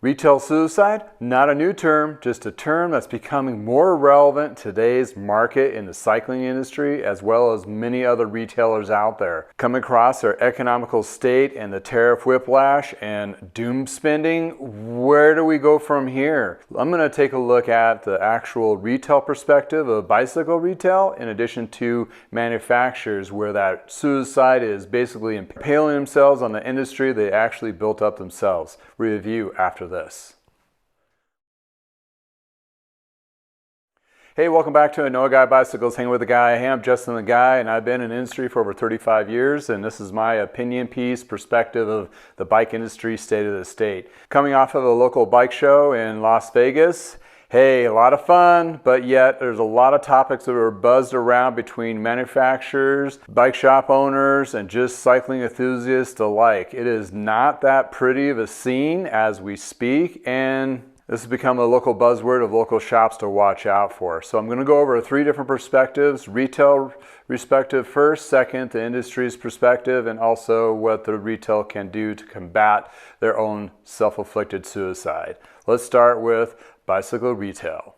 Retail suicide, not a new term, just a term that's becoming more relevant in today's market in the cycling industry as well as many other retailers out there. Coming across our economical state and the tariff whiplash and doom spending, where do we go from here? I'm going to take a look at the actual retail perspective of bicycle retail in addition to manufacturers where that suicide is basically impaling themselves on the industry they actually built up themselves. Review after this. Hey, welcome back to I Know a Guy Bicycles, Hanging with a Guy. Hey, I'm Justin the Guy, and I've been in the industry for over 35 years, and this is my opinion piece, perspective of the bike industry, state of the state. Coming off of a local bike show in Las Vegas, hey, a lot of fun, but yet there's a lot of topics that are buzzed around between manufacturers, bike shop owners, and just cycling enthusiasts alike. It is not that pretty of a scene as we speak, and this has become a local buzzword of local shops to watch out for. So I'm going to go over three different perspectives: retail perspective first, second, the industry's perspective, and also what the retail can do to combat their own self-inflicted suicide. Let's start with bicycle retail.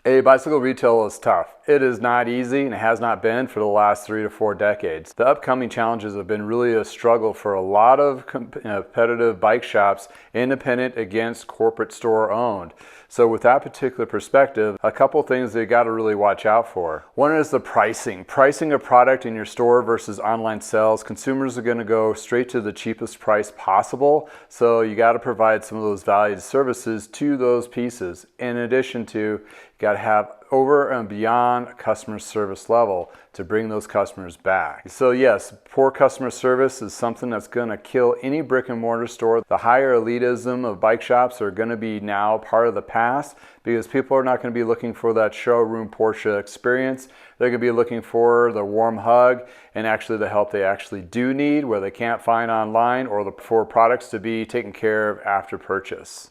Bicycle retail is tough. It is not easy, and it has not been for the last 3 to 4 decades. The upcoming challenges have been really a struggle for a lot of competitive bike shops, independent against corporate store owned. So with that particular perspective, a couple things that you got to really watch out for. One is the pricing. Pricing a product in your store versus online sales. Consumers are going to go straight to the cheapest price possible. So you got to provide some of those valued services to those pieces. In addition to, you got to have over and beyond customer service level to bring those customers back. So yes, poor customer service is something that's going to kill any brick and mortar store. The higher elitism of bike shops are going to be now part of the past because people are not going to be looking for that showroom Porsche experience. They're going to be looking for the warm hug and actually the help they actually do need where they can't find online, or for products to be taken care of after purchase.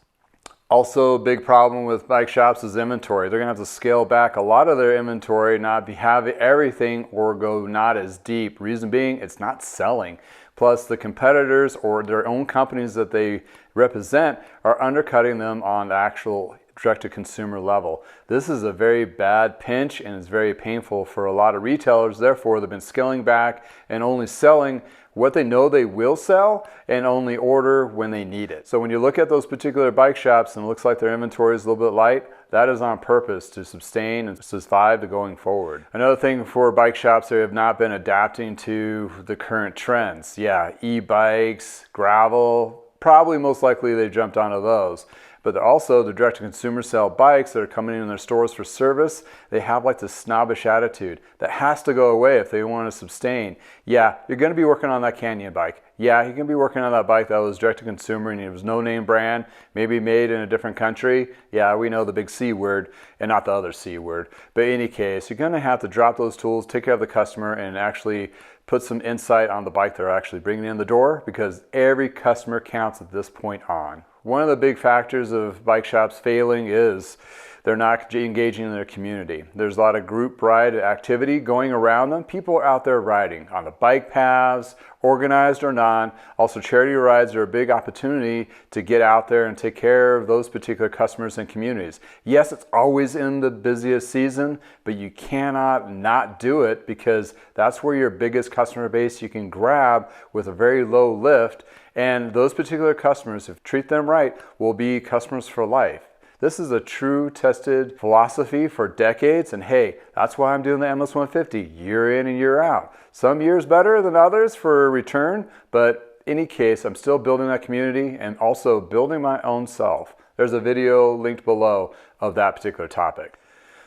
Also, a big problem with bike shops is inventory. They're going to have to scale back a lot of their inventory, not have everything, or go not as deep. Reason being, it's not selling. Plus, the competitors or their own companies that they represent are undercutting them on the actual direct-to-consumer level. This is a very bad pinch and it's very painful for a lot of retailers. Therefore, they've been scaling back and only selling what they know they will sell and only order when they need it. So when you look at those particular bike shops and it looks like their inventory is a little bit light, that is on purpose to sustain and survive to going forward. Another thing for bike shops, they have not been adapting to the current trends. Yeah, e-bikes, gravel, probably most likely they jumped onto those. But also the direct-to-consumer sell bikes that are coming in their stores for service, they have like this snobbish attitude that has to go away if they want to sustain. Yeah, you're going to be working on that Canyon bike. Yeah, you're going to be working on that bike that was direct-to-consumer and it was no name brand, maybe made in a different country. Yeah, we know the big C word and not the other C word. But in any case, you're going to have to drop those tools, take care of the customer, and actually put some insight on the bike they're actually bringing in the door, because every customer counts at this point on. One of the big factors of bike shops failing is they're not engaging in their community. There's a lot of group ride activity going around them. People are out there riding on the bike paths, organized or non. Also, charity rides are a big opportunity to get out there and take care of those particular customers and communities. Yes, it's always in the busiest season, but you cannot not do it because that's where your biggest customer base you can grab with a very low lift. And those particular customers, if you treat them right, will be customers for life. This is a true tested philosophy for decades, and hey, that's why I'm doing the MS 150 year in and year out. Some years better than others for a return, but in any case, I'm still building that community and also building my own self. There's a video linked below of that particular topic.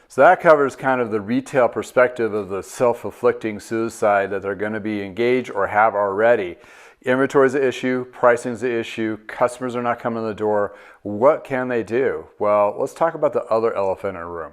So that covers kind of the retail perspective of the self-inflicting suicide that they're going to be engaged or have already. Inventory is an issue, pricing is an issue, customers are not coming in the door. What can they do? Well, let's talk about the other elephant in the room.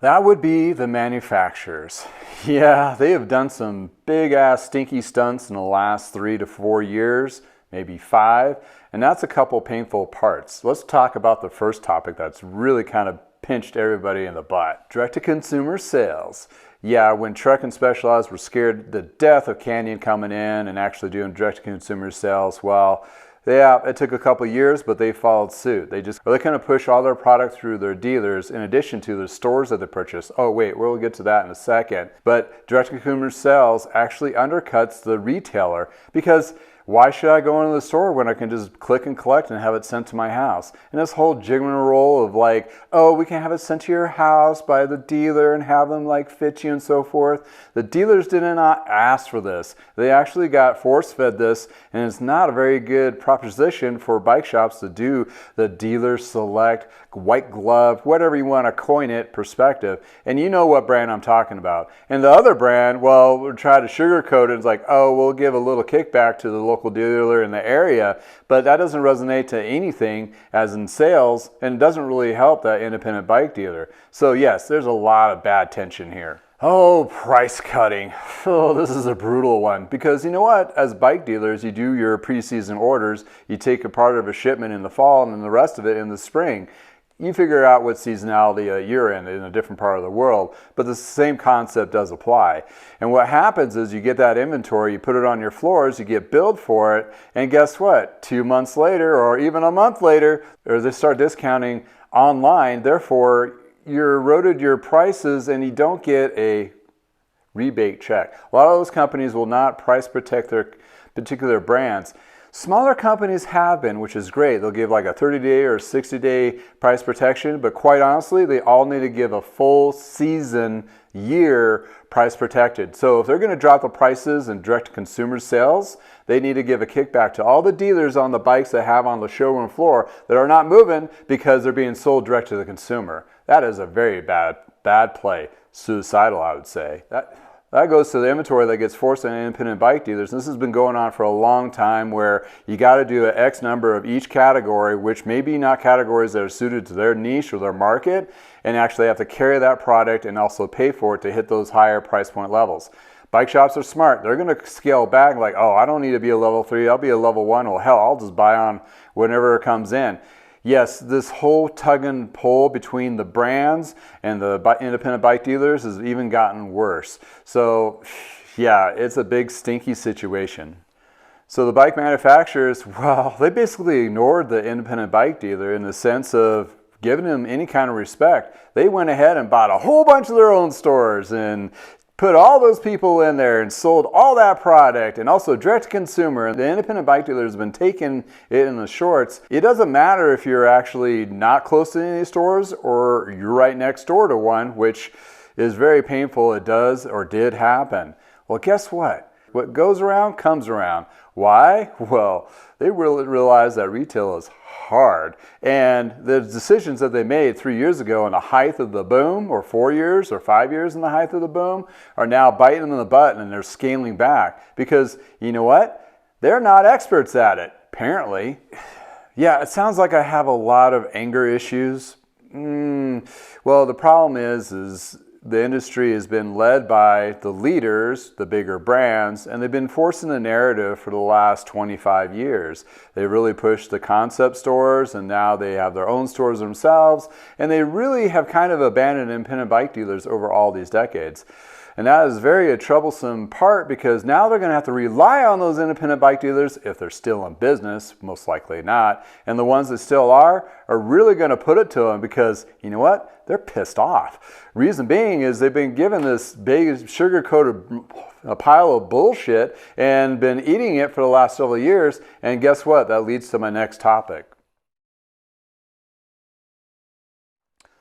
That would be the manufacturers. Yeah, they have done some big ass stinky stunts in the last 3 to 4 years, maybe 5, and that's a couple painful parts. Let's talk about the first topic that's really kind of pinched everybody in the butt. Direct-to-consumer sales. Yeah, when Truck and Specialized were scared to death of Canyon coming in and actually doing direct-to-consumer sales, well, yeah, it took a couple of years, but they followed suit. They kind of push all their product through their dealers in addition to the stores that they purchase. Oh wait, we'll get to that in a second. But direct-to-consumer sales actually undercuts the retailer, because why should I go into the store when I can just click and collect and have it sent to my house? And this whole rigmarole of like, oh, we can have it sent to your house by the dealer and have them like fit you and so forth. The dealers did not ask for this. They actually got force-fed this, and it's not a very good proposition for bike shops to do the dealer select, white glove, whatever you want to coin it, perspective. And you know what brand I'm talking about. And the other brand, well, we'll try to sugarcoat it. It's like, oh, we'll give a little kickback to the local dealer in the area, but that doesn't resonate to anything as in sales, and it doesn't really help that independent bike dealer. So yes, there's a lot of bad tension here. Oh, price cutting. Oh, this is a brutal one, because you know what? As bike dealers, you do your pre-season orders, you take a part of a shipment in the fall and then the rest of it in the spring. You figure out what seasonality you're in a different part of the world, but the same concept does apply. And what happens is you get that inventory, you put it on your floors, you get billed for it, and guess what? 2 months later, or even a month later, or they start discounting online, therefore you eroded your prices and you don't get a rebate check. A lot of those companies will not price protect their particular brands. Smaller companies have been, which is great. They'll give like a 30-day or 60-day price protection, but quite honestly, they all need to give a full season, year price protected. So if they're going to drop the prices in direct-to-consumer sales, they need to give a kickback to all the dealers on the bikes they have on the showroom floor that are not moving because they're being sold direct to the consumer. That is a very bad play. Suicidal, I would say. That goes to the inventory that gets forced on independent bike dealers. This has been going on for a long time, where you got to do an X number of each category, which may be not categories that are suited to their niche or their market, and actually have to carry that product and also pay for it to hit those higher price point levels. Bike shops are smart. They're going to scale back like, oh, I don't need to be a level 3. I'll be a level 1. Well, hell, I'll just buy on whenever it comes in. Yes, this whole tug and pull between the brands and the independent bike dealers has even gotten worse. So yeah, it's a big stinky situation. So the bike manufacturers, well, they basically ignored the independent bike dealer in the sense of giving him any kind of respect. They went ahead and bought a whole bunch of their own stores and put all those people in there and sold all that product, and also direct to consumer. The independent bike dealer has been taking it in the shorts. It doesn't matter if you're actually not close to any of these stores or you're right next door to one, which is very painful. It does or did happen. Well, guess what? What goes around comes around. Why? Well, they really realize that retail is hard, and the decisions that they made 3 years ago in the height of the boom, or 4 years or 5 years in the height of the boom, are now biting them in the butt, and they're scaling back because, you know what? They're not experts at it, apparently. Yeah, it sounds like I have a lot of anger issues. Well, the problem is the industry has been led by the leaders, the bigger brands, and they've been forcing the narrative for the last 25 years. They really pushed the concept stores, and now they have their own stores themselves, and they really have kind of abandoned independent bike dealers over all these decades. And that is very a troublesome part, because now they're going to have to rely on those independent bike dealers if they're still in business, most likely not. And the ones that still are really going to put it to them because, you know what? They're pissed off. Reason being is they've been given this big sugar-coated pile of bullshit and been eating it for the last several years. And guess what? That leads to my next topic.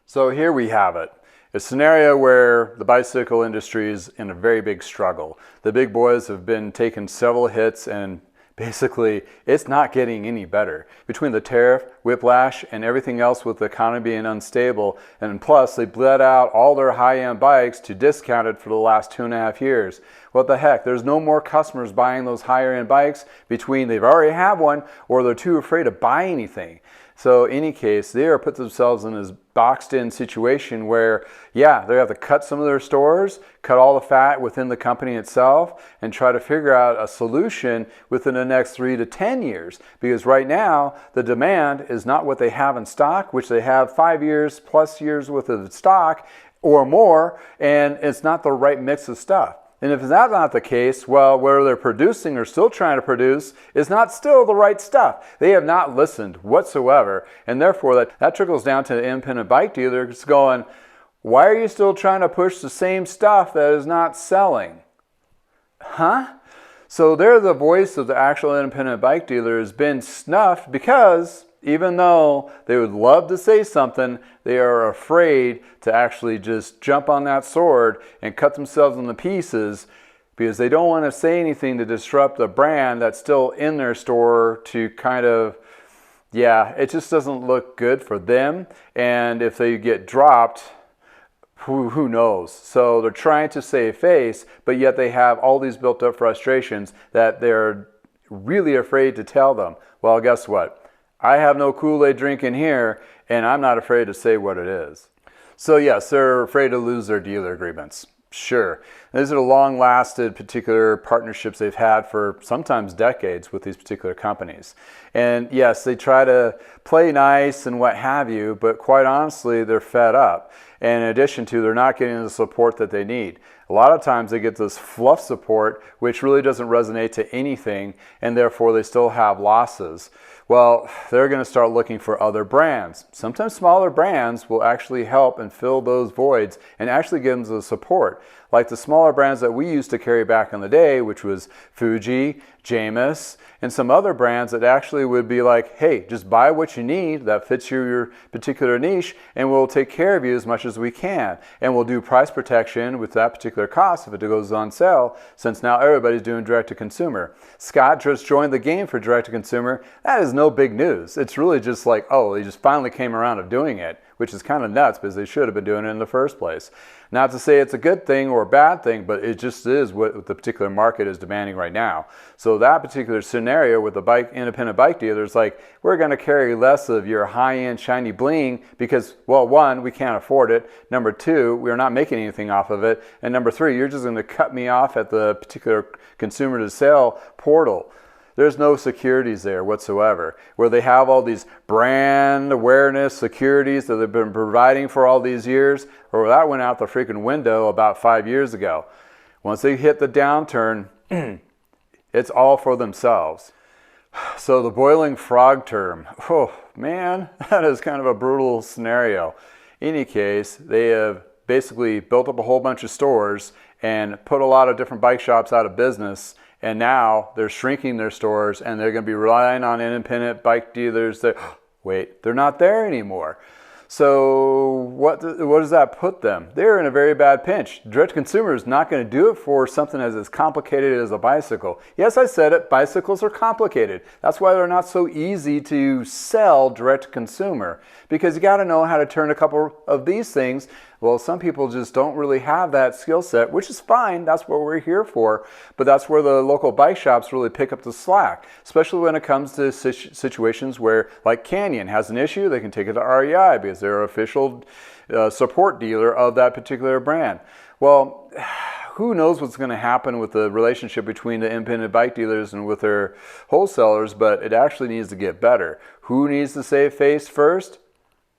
So here we have it. A scenario where the bicycle industry is in a very big struggle. The big boys have been taking several hits, and basically it's not getting any better. Between the tariff, whiplash, and everything else with the economy being unstable, and plus they bled out all their high-end bikes to discounted for the last 2.5 years. What the heck? There's no more customers buying those higher-end bikes between they've already have one or they're too afraid to buy anything. So in any case, they are put themselves in this boxed in situation where, yeah, they have to cut some of their stores, cut all the fat within the company itself, and try to figure out a solution within the next 3 to 10 years. Because right now, the demand is not what they have in stock, which they have 5 years plus years worth of stock, or more, and it's not the right mix of stuff. And if that's not the case, well, where they're producing or still trying to produce is not still the right stuff. They have not listened whatsoever, and therefore that trickles down to the independent bike dealers going, why are you still trying to push the same stuff that is not selling? Huh? So there the voice of the actual independent bike dealer has been snuffed because even though they would love to say something, they are afraid to actually just jump on that sword and cut themselves into pieces because they don't want to say anything to disrupt the brand that's still in their store to kind of, yeah, it just doesn't look good for them. And if they get dropped, who knows? So they're trying to save face, but yet they have all these built up frustrations that they're really afraid to tell them. Well, guess what? I have no Kool-Aid drinking here, and I'm not afraid to say what it is. So yes, they're afraid to lose their dealer agreements. Sure. These are long-lasted particular partnerships they've had for sometimes decades with these particular companies. And yes, they try to play nice and what have you, but quite honestly, they're fed up. And in addition to, they're not getting the support that they need. A lot of times they get this fluff support, which really doesn't resonate to anything, and therefore they still have losses. Well, they're going to start looking for other brands. Sometimes smaller brands will actually help and fill those voids and actually give them the support. Like the smaller brands that we used to carry back in the day, which was Fuji, Demise, and some other brands that actually would be like, hey, just buy what you need that fits your particular niche, and we'll take care of you as much as we can. And we'll do price protection with that particular cost if it goes on sale, since now everybody's doing direct-to-consumer. Scott just joined the game for direct-to-consumer. That is no big news. It's really just like, oh, they just finally came around to doing it, which is kind of nuts because they should have been doing it in the first place. Not to say it's a good thing or a bad thing, but it just is what the particular market is demanding right now. So that particular scenario with the independent bike dealers, like, we're going to carry less of your high-end shiny bling because, well, one, we can't afford it. Number two, we're not making anything off of it. And number three, you're just going to cut me off at the particular consumer to sale portal. There's no securities there whatsoever, where they have all these brand awareness securities that they've been providing for all these years, or that went out the freaking window about 5 years ago. Once they hit the downturn, it's all for themselves. So the boiling frog term, oh man, that is kind of a brutal scenario. In any case, they have basically built up a whole bunch of stores and put a lot of different bike shops out of business. And now they're shrinking their stores and they're going to be relying on independent bike dealers that, wait, they're not there anymore. So what does that put them? They're in a very bad pinch. Direct consumer is not going to do it for something as complicated as a bicycle. Yes, I said it, bicycles are complicated. That's why they're not so easy to sell direct to consumer, because you got to know how to turn a couple of these things. Well, some people just don't really have that skill set, which is fine. That's what we're here for. But that's where the local bike shops really pick up the slack, especially when it comes to situations where, like Canyon has an issue, they can take it to REI because they're an official support dealer of that particular brand. Well, who knows what's going to happen with the relationship between the independent bike dealers and with their wholesalers, but it actually needs to get better. Who needs to save face first?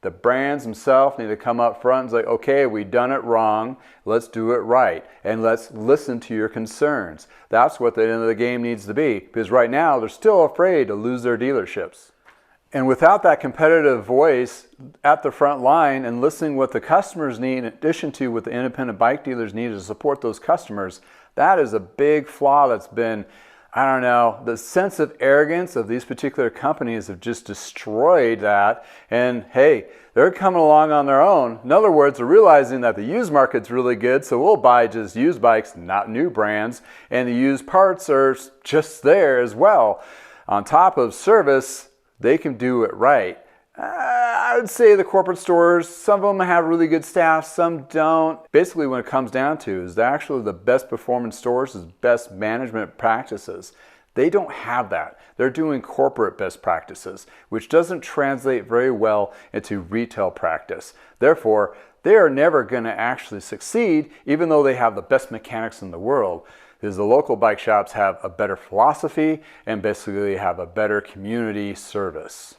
The brands themselves need to come up front and say, okay, we've done it wrong, let's do it right, and let's listen to your concerns. That's what the end of the game needs to be, because right now they're still afraid to lose their dealerships. And without that competitive voice at the front line and listening what the customers need in addition to what the independent bike dealers need to support those customers, that is a big flaw that's been, I don't know, the sense of arrogance of these particular companies have just destroyed that. And hey, they're coming along on their own. In other words, they're realizing that the used market's really good, so we'll buy just used bikes, not new brands, and the used parts are just there as well. On top of service, they can do it right. I would say the corporate stores, some of them have really good staff, some don't. Basically, when it comes down to is actually the best performing stores is best management practices. They don't have that. They're doing corporate best practices, which doesn't translate very well into retail practice. Therefore, they are never going to actually succeed, even though they have the best mechanics in the world. Because the local bike shops have a better philosophy and basically have a better community service.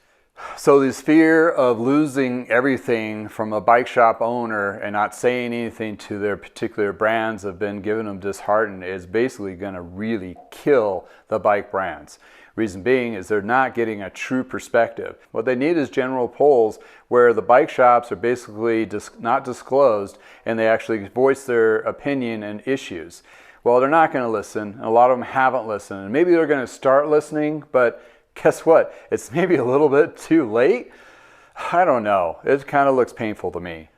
So this fear of losing everything from a bike shop owner and not saying anything to their particular brands have been giving them disheartened is basically going to really kill the bike brands. Reason being is they're not getting a true perspective. What they need is general polls where the bike shops are basically not disclosed and they actually voice their opinion and issues. Well, they're not going to listen. And a lot of them haven't listened. And maybe they're going to start listening, but guess what? It's maybe a little bit too late. I don't know. It kind of looks painful to me.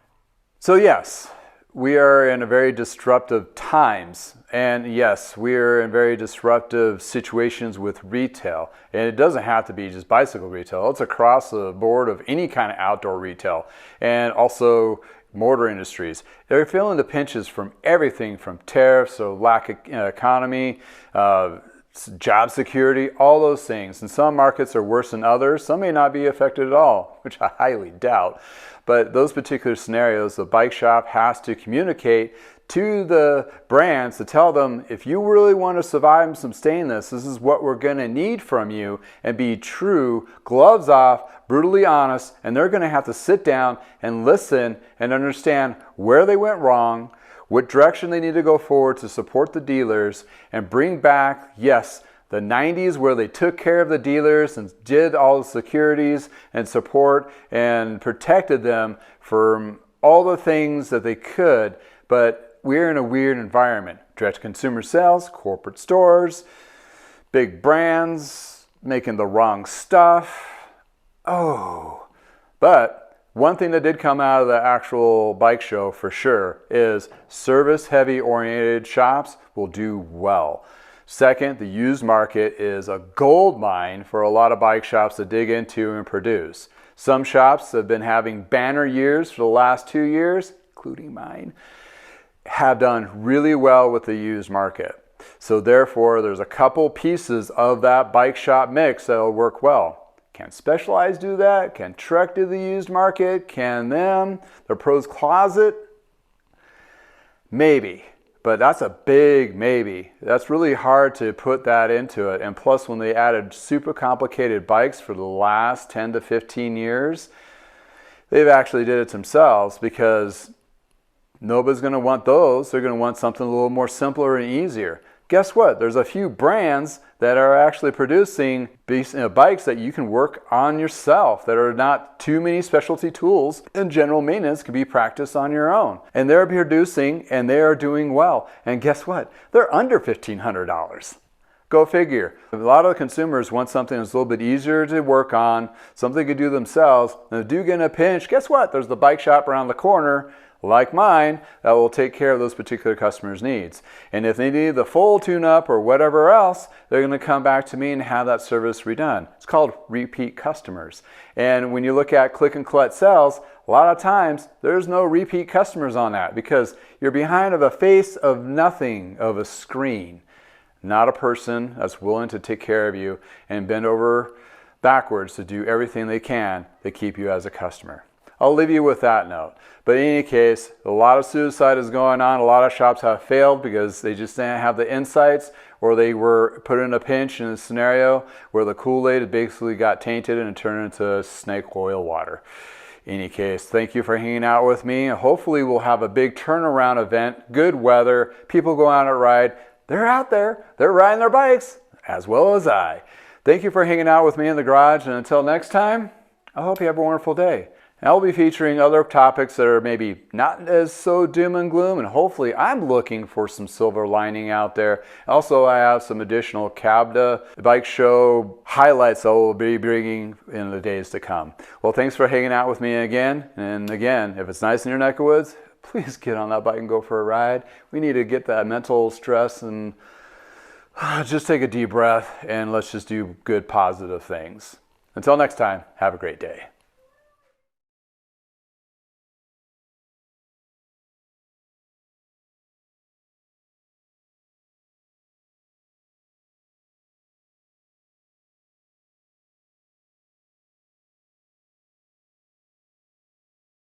So yes, we are in a very disruptive times. And yes, we are in very disruptive situations with retail. And it doesn't have to be just bicycle retail. It's across the board of any kind of outdoor retail. And also mortar industries. They're feeling the pinches from everything from tariffs, so lack of economy, job security, all those things. And some markets are worse than others. Some may not be affected at all, which I highly doubt. But those particular scenarios, the bike shop has to communicate to the brands to tell them, if you really want to survive and sustain this is what we're going to need from you, and be true, gloves off, brutally honest, and they're going to have to sit down and listen and understand where they went wrong, what direction they need to go forward to support the dealers, and bring back, yes, the 90s where they took care of the dealers and did all the securities and support and protected them from all the things that they could. But we're in a weird environment. Direct-to-consumer sales, corporate stores, big brands making the wrong stuff. Oh, but one thing that did come out of the actual bike show for sure is service-heavy oriented shops will do well. Second, the used market is a gold mine for a lot of bike shops to dig into and produce. Some shops have been having banner years for the last 2 years, including mine, have done really well with the used market. So therefore, there's a couple pieces of that bike shop mix that will work well. Can Specialized do that? Can Trek do the used market? Can the Pros Closet? Maybe. But that's a big maybe. That's really hard to put that into it. And plus, when they added super complicated bikes for the last 10 to 15 years, they've actually did it themselves, because nobody's going to want those. They're going to want something a little more simpler and easier. Guess what? There's a few brands that are actually producing bikes that you can work on yourself, that are not too many specialty tools, and general maintenance can be practiced on your own. And they're producing and they are doing well. And guess what? They're under $1,500. Go figure. A lot of the consumers want something that's a little bit easier to work on, something they can do themselves. And if they do get in a pinch, guess what? There's the bike shop around the corner, like mine, that will take care of those particular customers' needs. And if they need the full tune-up or whatever else, they're going to come back to me and have that service redone. It's called repeat customers. And when you look at click and collect sales, a lot of times there's no repeat customers on that, because you're behind a face of nothing, of a screen, not a person that's willing to take care of you and bend over backwards to do everything they can to keep you as a customer. I'll leave you with that note. But in any case, a lot of suicide is going on. A lot of shops have failed because they just didn't have the insights, or they were put in a pinch in a scenario where the Kool-Aid basically got tainted and turned into snake oil water. In any case, thank you for hanging out with me. Hopefully we'll have a big turnaround event, good weather, people go out and ride. They're out there, they're riding their bikes, as well as I. Thank you for hanging out with me in the garage, and until next time, I hope you have a wonderful day. I'll be featuring other topics that are maybe not as so doom and gloom, and hopefully I'm looking for some silver lining out there. Also, I have some additional Cabda bike show highlights I will be bringing in the days to come. Well, thanks for hanging out with me again. And again, if it's nice in your neck of woods, please get on that bike and go for a ride. We need to get that mental stress and just take a deep breath, and let's just do good, positive things. Until next time, have a great day.